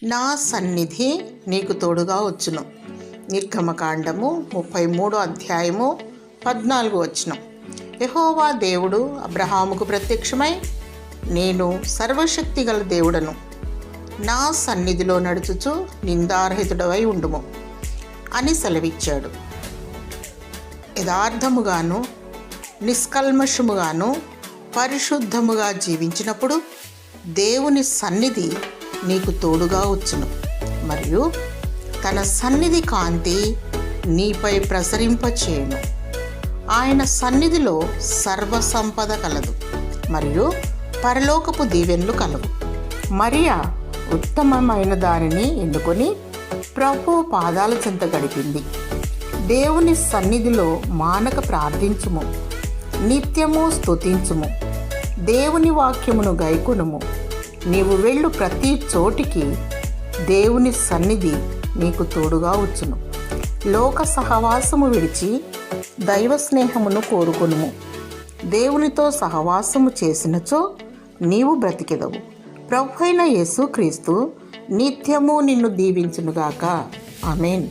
నా సన్నిధి నీకు తోడుగా వచ్చును. నిర్గమకాండము 33 అధ్యాయము 14 వచనం. యెహోవా దేవుడు అబ్రహాముకు ప్రత్యక్షమై, నేను సర్వశక్తిగల దేవుడను, నా సన్నిధిలో నడుచుచు నిందారహితుడవై ఉండుము అని సెలవిచ్చాడు. యథార్థముగాను నిష్కల్మషముగాను పరిశుద్ధముగా జీవించినప్పుడు దేవుని సన్నిధి నీకు తోడుగా వచ్చును మరియు తన సన్నిధి కాంతి నీపై ప్రసరింపచేయును. ఆయన సన్నిధిలో సర్వసంపద కలదు మరియు పరలోకపు దీవెనలు కలవు. మరియా ఉత్తమమైన దానిని ఎన్నుకొని ప్రభు పాదాల చెంత గడిపింది. దేవుని సన్నిధిలో మానక ప్రార్థించుము, నిత్యము స్తుతించుము, దేవుని వాక్యమును గైకొనుము. నీవు వెళ్ళు ప్రతి చోటికి దేవుని సన్నిధి నీకు తోడుగా వచ్చును. లోక సహవాసము విడిచి దైవ స్నేహమును కోరుకొనుము. దేవునితో సహవాసము చేసినచో నీవు బ్రతికెదవు. ప్రభువైన యేసుక్రీస్తు నిత్యము నిన్ను దీవించునుగాక. ఆమేన్.